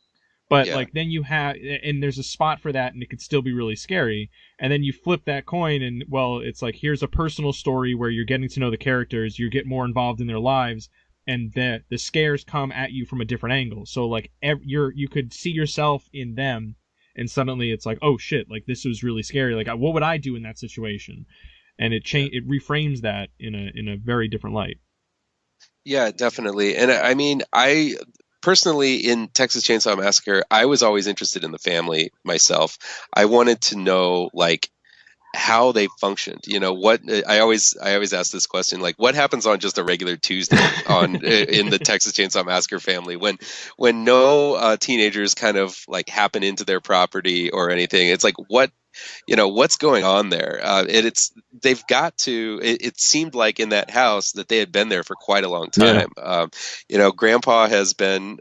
But like then you have, and there's a spot for that, and it could still be really scary. And then you flip that coin, and well, it's like, here's a personal story where you're getting to know the characters, you get more involved in their lives, and the scares come at you from a different angle. So like you could see yourself in them, and suddenly it's like, oh shit, like this was really scary. Like, what would I do in that situation? And it reframes that in a very different light. Yeah, definitely. And I mean, I personally, in Texas Chainsaw Massacre, I was always interested in the family myself. I wanted to know like how they functioned. What I always ask this question, like, what happens on just a regular Tuesday in the Texas Chainsaw Massacre family when no teenagers kind of like happen into their property or anything. It's like, what's going on there? They've got to. It seemed like in that house that they had been there for quite a long time. Grandpa has been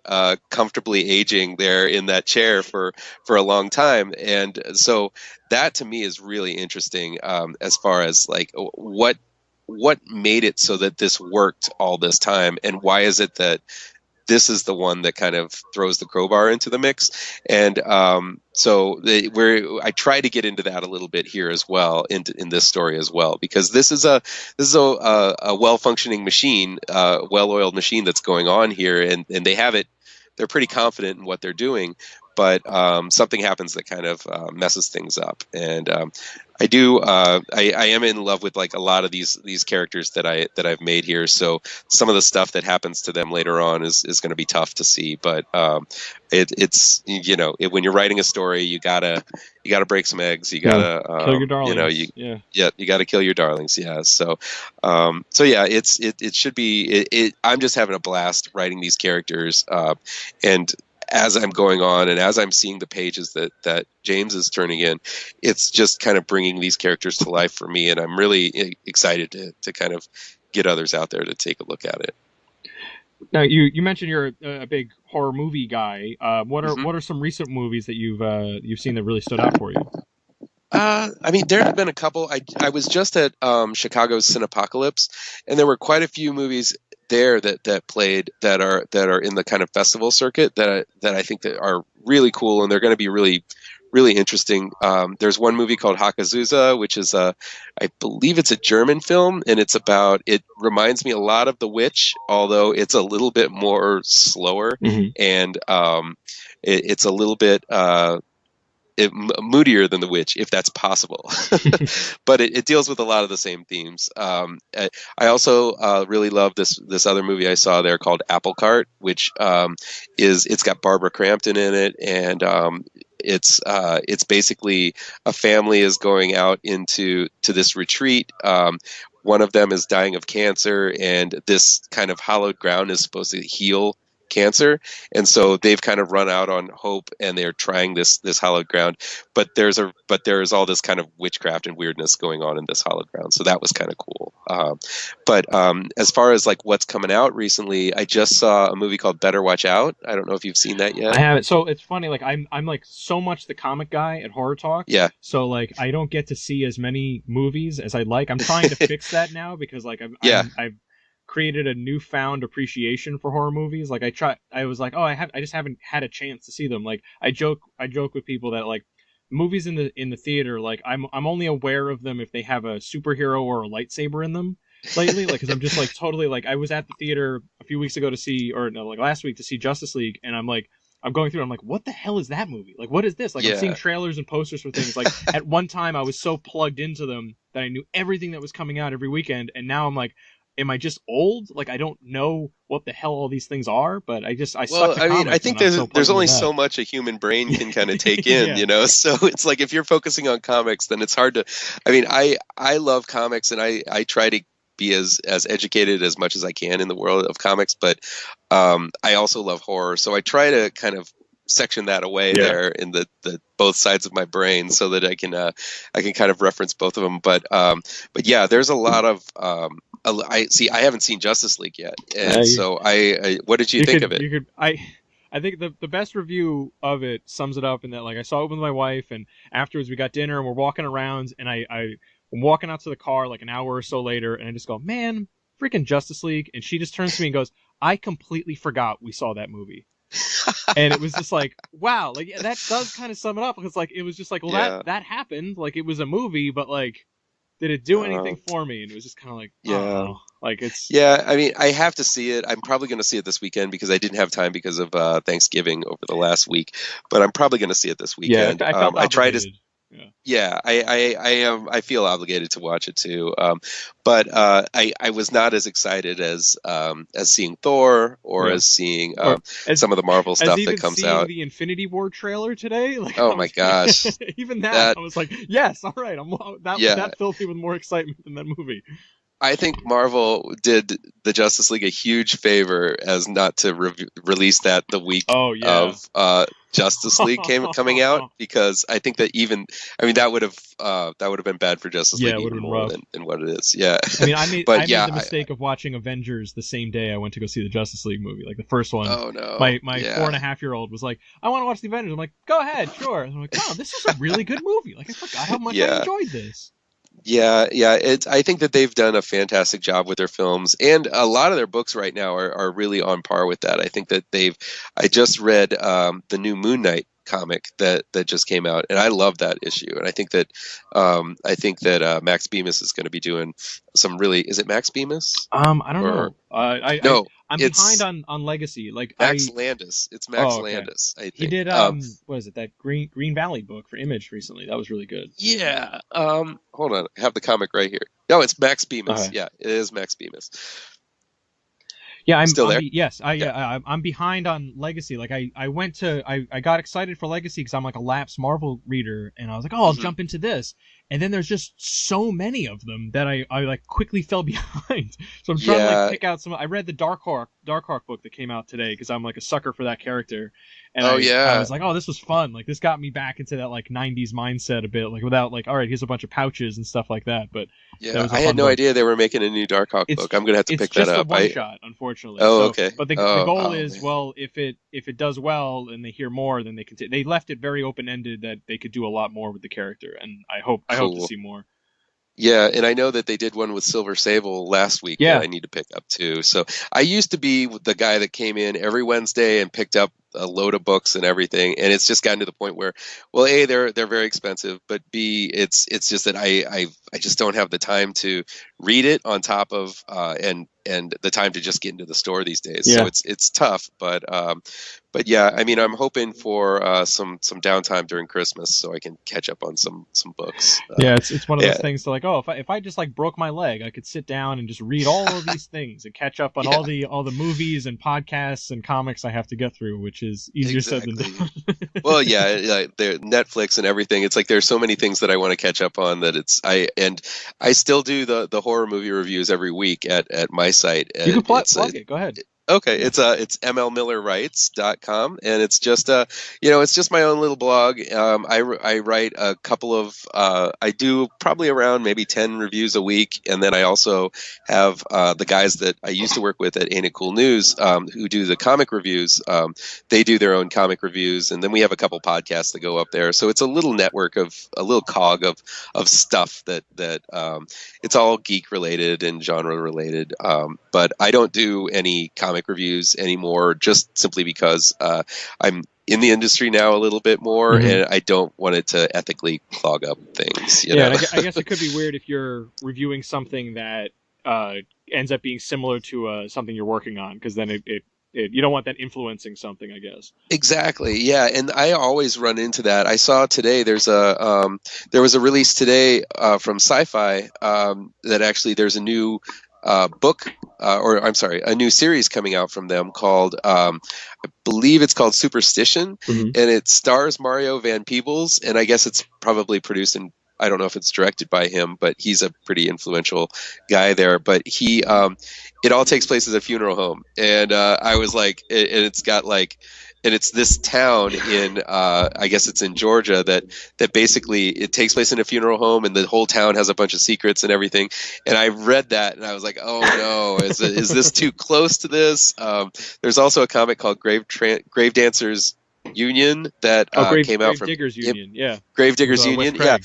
comfortably aging there in that chair for a long time, and so that to me is really interesting as far as like what made it so that this worked all this time, and why is it that this is the one that kind of throws the crowbar into the mix. And I try to get into that a little bit here as well, in this story as well, because this is a well-functioning machine, well-oiled machine that's going on here, and they have it. They're pretty confident in what they're doing, but something happens that kind of messes things up. And I am in love with like a lot of these characters that I've made here. So some of the stuff that happens to them later on is going to be tough to see. But it's when you're writing a story, you gotta break some eggs. You gotta kill your darlings. You gotta kill your darlings. Yeah. So it should be. I'm just having a blast writing these characters, and as I'm going on and as I'm seeing the pages that James is turning in, it's just kind of bringing these characters to life for me, and I'm really excited to kind of get others out there to take a look at it. Now, you mentioned you're a big horror movie guy. What are some recent movies that you've seen that really stood out for you? I mean, there have been a couple. I was just at Chicago's Cinepocalypse, and there were quite a few movies there that played that are in the kind of festival circuit that I think that are really cool, and they're going to be really, really interesting. There's one movie called Hakazusa, which is I believe it's a German film, and it reminds me a lot of The Witch, although it's a little bit more slower, and it's a little bit moodier than The Witch, if that's possible. But it deals with a lot of the same themes. I also really love this other movie I saw there called Apple Cart, which it's got Barbara Crampton in it, and it's basically a family is going out to this retreat. One of them is dying of cancer, and this kind of hallowed ground is supposed to heal cancer, and so they've kind of run out on hope, and they're trying this hallowed ground, but there's all this kind of witchcraft and weirdness going on in this hallowed ground, so that was kind of cool. But as far as like what's coming out recently, I just saw a movie called Better Watch Out. I don't know if you've seen that yet. I haven't. So it's funny, like I'm like so much the comic guy at Horror Talk, so like I don't get to see as many movies as I'd like. I'm trying to fix that now, because like I've created a newfound appreciation for horror movies. Like I was like, I just haven't had a chance to see them. Like I joke with people that like movies in the theater, like I'm only aware of them if they have a superhero or a lightsaber in them lately. Like, cause I'm just like totally like, I was at the theater a few weeks ago last week to see Justice League, and I'm going through, I'm like, what the hell is that movie? Like, what is this? Like, I'm seeing trailers and posters for things. Like, at one time I was so plugged into them that I knew everything that was coming out every weekend, and now I'm like, am I just old? Like, I don't know what the hell all these things are, but I suck Well, to I mean, I comics, and think I'm so there's plugged into only that. so much a human brain can kind of take in, Yeah. So it's like if you're focusing on comics, then it's hard to. I mean, I love comics, and I try to be as educated as much as I can in the world of comics, but I also love horror, so I try to kind of section that away Yeah. there in the both sides of my brain so that I can kind of reference both of them. But yeah, there's a lot of I haven't seen Justice League yet, and so I what did you think of it? I think the best review of it sums it up in that, like, I saw it with my wife, and afterwards we got dinner and we're walking around, and I'm walking out to the car like an hour or so later, and I just go, man, freaking Justice League, and she just turns to me and goes, I completely forgot we saw that movie. And it was just like, wow, like, yeah, that does kind of sum it up, because like it was just like, well, Yeah. that happened, like, it was a movie, but like, did it do anything for me? And it was just kind of like, Yeah. oh, like, it's Yeah, I mean, I have to see it. I'm probably going to see it this weekend because I didn't have time because of Thanksgiving over the last week. But I'm probably going to see it this weekend. I felt I try to. obligated. Yeah. Yeah, I am. I feel obligated to watch it too. But I was not as excited as seeing Thor or Yeah. as seeing Or as some of the Marvel as stuff even that comes seeing out. the Infinity War trailer today, like, Oh my gosh, even that, that I was like, yes, all right, yeah. that filled me with more excitement than that movie. I think Marvel did the Justice League a huge favor as not to release that the week Oh yeah. of Justice League coming out, because I think that that would have been bad for Justice Yeah, League it would even have been more rough. than what it is. Yeah. I mean, I made But the mistake of watching Avengers the same day I went to go see the Justice League movie, like the first one. Oh no. My Yeah. 4.5-year-old was like, I want to watch the Avengers. I'm like, go ahead, sure. And I'm like, wow, this is a really good movie. Like, I forgot how much I enjoyed this. Yeah. I think that they've done a fantastic job with their films, and a lot of their books right now are really on par with that. I think that I just read the new Moon Knight comic that just came out, and I love that issue. And I think that Max Bemis is going to be doing some really. Is it Max Bemis? I don't know. No, I'm behind on Legacy. Like, Max Landis. It's Max okay. Landis. I think He did what is it, that Green Valley book for Image recently? That was really good. Yeah. Hold on. I have the comic right here. No, it's Max Bemis. Okay. Yeah, it is Max Bemis. Yeah, I'm still there. Yes, I'm behind on Legacy. Like, I got excited for Legacy because I'm like a lapsed Marvel reader, and I was like, oh, I'll jump into this. And then there's just so many of them that I like quickly fell behind. So I'm trying to like pick out some. I read the Dark Hawk book that came out today because I'm like a sucker for that character. And I was like, oh, this was fun. Like, this got me back into that like 90s mindset a bit, like without like, all right, here's a bunch of pouches and stuff like that. But yeah, I had no idea they were making a new Dark Hawk book. I'm gonna have to pick that up. It's just a one shot, unfortunately. Oh, okay. But the goal is, well, if it does well and they hear more, then they can. They left it very open ended that they could do a lot more with the character, and I hope to see more. Yeah, and I know that they did one with Silver Sable last week that I need to pick up too. So I used to be the guy that came in every Wednesday and picked up a load of books and everything, and it's just gotten to the point where, well, A, they're very expensive, but B, it's just that I just don't have the time to read it on top of and the time to just get into the store these days. Yeah. So it's tough, but yeah, I mean, I'm hoping for some downtime during Christmas so I can catch up on some books. Yeah, it's one of those things to like, oh, if I just like broke my leg, I could sit down and just read all of these things and catch up on all the movies and podcasts and comics I have to get through, which is easier said than done. Well, yeah, Netflix and everything. It's like there's so many things that I want to catch up on that I still do the horror movie reviews every week at my site. You can plug it. Go ahead. Okay, it's mlmillerwrites.com, and it's just it's just my own little blog. I write a couple of I do probably around maybe 10 reviews a week, and then I also have the guys that I used to work with at Ain't It Cool News who do the comic reviews. They do their own comic reviews, and then we have a couple podcasts that go up there. So it's a little network of a little cog of stuff that it's all geek related and genre related. But I don't do any comic reviews anymore, just simply because I'm in the industry now a little bit more, and I don't want it to ethically clog up things. You know? And I guess it could be weird if you're reviewing something that ends up being similar to something you're working on, because then it you don't want that influencing something, I guess. Exactly. Yeah, and I always run into that. I saw today there was a release today from Sci-Fi that actually there's a new book or I'm sorry, a new series coming out from them called I believe it's called Superstition, Mm-hmm. and it stars Mario Van Peebles, and I guess it's probably produced and I don't know if it's directed by him, but he's a pretty influential guy there. But it all takes place at a funeral home, and I was like, and it's got like. And it's this town in, I guess it's in Georgia that basically it takes place in a funeral home, and the whole town has a bunch of secrets and everything. And I read that, and I was like, oh no, is this too close to this? There's also a comic called Gravedancers Union that came out from Gravediggers Union, yeah. Gravediggers Union, yeah.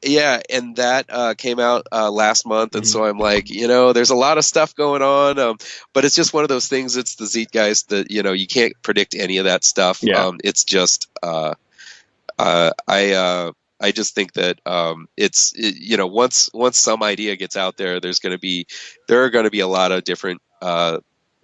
Yeah, and that came out last month, and so I'm like, there's a lot of stuff going on, but it's just one of those things. It's the Zeitgeist that you can't predict any of that stuff. Yeah. It's just I just think that once some idea gets out there, there are going to be a lot of different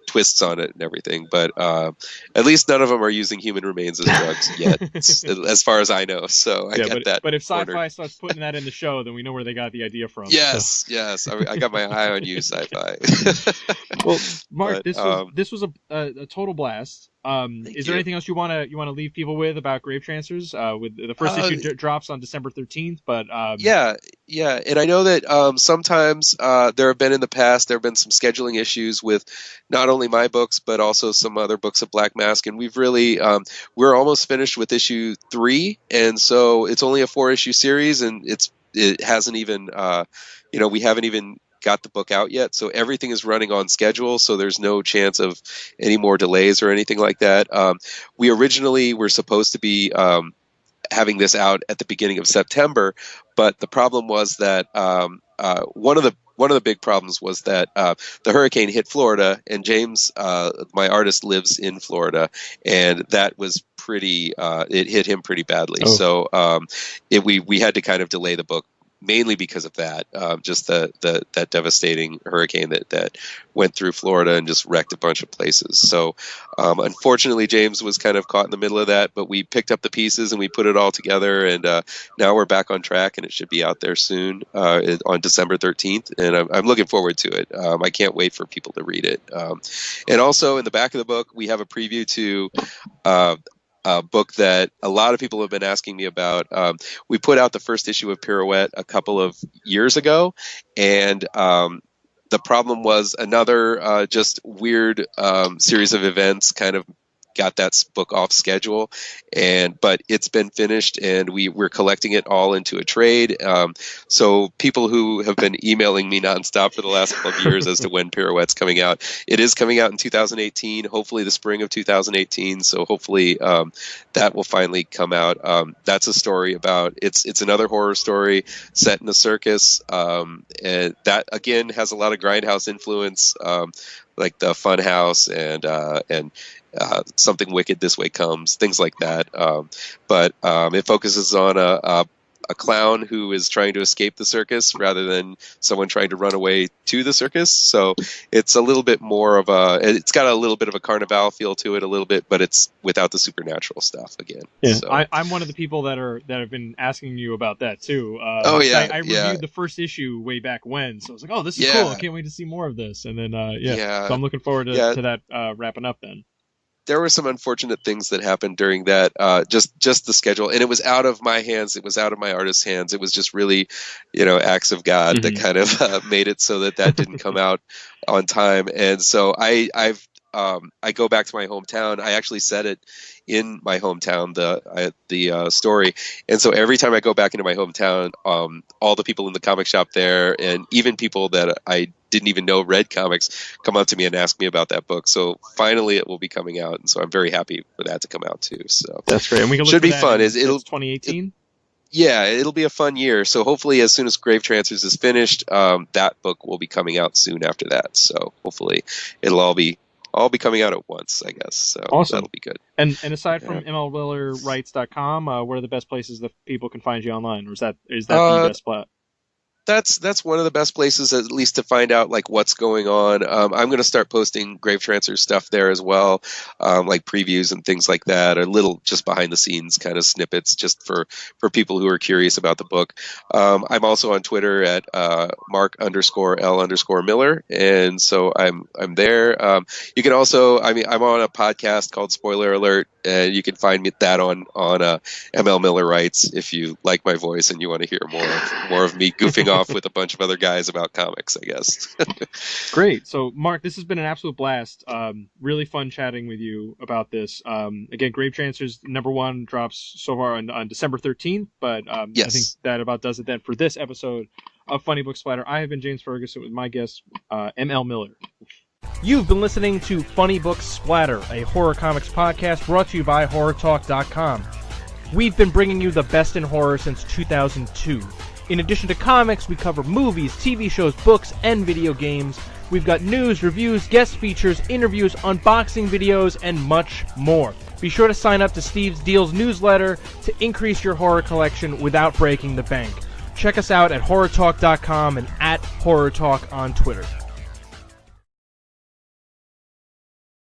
twists on it and everything, but at least none of them are using human remains as drugs yet, as far as I know. So I get that. But if Sci-Fi starts putting that in the show, then we know where they got the idea from. Yes, so. Yes, I got my eye on you, Sci-Fi. Well, Mark, this was a total blast. Is there anything else you want to leave people with about Gravetrancers? With the first issue drops on December 13th, but yeah, and I know that sometimes there have been some scheduling issues with not only my books but also some other books of Black Mask, and we've really we're almost finished with issue 3, and so it's only a 4-issue series, and it hasn't even we haven't even got the book out yet, so everything is running on schedule, so there's no chance of any more delays or anything like that. We originally were supposed to be having this out at the beginning of September, but the problem was that one of the big problems was that the hurricane hit Florida, and James, my artist, lives in Florida, and that was pretty. It hit him pretty badly, so we had to kind of delay the book. Mainly because of that, just that devastating hurricane that went through Florida and just wrecked a bunch of places. So unfortunately, James was kind of caught in the middle of that, but we picked up the pieces and we put it all together, and now we're back on track, and it should be out there soon on December 13th, and I'm looking forward to it. I can't wait for people to read it. And also in the back of the book, we have a preview to a book that a lot of people have been asking me about. We put out the first issue of Pirouette a couple of years ago, and the problem was another just weird series of events kind of got that book off schedule, but it's been finished, and we're collecting it all into a trade. So people who have been emailing me nonstop for the last couple of years as to when Pirouette's coming out, it is coming out in 2018, hopefully the spring of 2018. So hopefully that will finally come out. That's a story about it's another horror story set in a circus, and that again has a lot of Grindhouse influence, like the Funhouse and Something Wicked This Way Comes, things like that. But it focuses on a clown who is trying to escape the circus rather than someone trying to run away to the circus. So it's a little bit more it's got a little bit of a Carnival feel to it a little bit, but it's without the supernatural stuff again. Yeah, so. I'm one of the people that have been asking you about that too. I reviewed the first issue way back when, so I was like, oh, this is cool. I can't wait to see more of this. And then so I'm looking forward to that wrapping up then. There were some unfortunate things that happened during that, just the schedule, and it was out of my hands. It was out of my artist's hands. It was just really, acts of God that kind of made it so that didn't come out on time. And so I go back to my hometown. I actually set it in my hometown, the story. And so every time I go back into my hometown, all the people in the comic shop there, and even people that I didn't even know read comics, come up to me and ask me about that book. So finally it will be coming out, and so I'm very happy for that to come out too. So that's great. And we can look should be fun. It'll 2018. Yeah, it'll be a fun year. So hopefully as soon as Gravetrancers is finished, that book will be coming out soon after that. So hopefully it'll all be coming out at once, I guess. So awesome. That'll be good. And aside from mlwillerwrites.com, what are the best places that people can find you online? Or is that the best spot? that's one of the best places, at least, to find out like what's going on. I'm going to start posting Gravetrancers stuff there as well, like previews and things like that, or little just behind the scenes kind of snippets, just for people who are curious about the book. I'm also on Twitter at Mark_L_Miller, and so I'm there. You can also, I mean, I'm on a podcast called Spoiler Alert, and you can find me that on ML Miller Writes if you like my voice and you want to hear more of me goofing off with a bunch of other guys about comics, I guess. Great. So, Mark, this has been an absolute blast. Really fun chatting with you about this. Again, Gravetrancers #1 drops so far on December 13th, but yes. I think that about does it then for this episode of Funny Book Splatter. I have been James Ferguson with my guest, ML Miller. You've been listening to Funny Book Splatter, a horror comics podcast brought to you by HorrorTalk.com. We've been bringing you the best in horror since 2002. In addition to comics, we cover movies, TV shows, books, and video games. We've got news, reviews, guest features, interviews, unboxing videos, and much more. Be sure to sign up to Steve's Deals newsletter to increase your horror collection without breaking the bank. Check us out at HorrorTalk.com and at HorrorTalk on Twitter.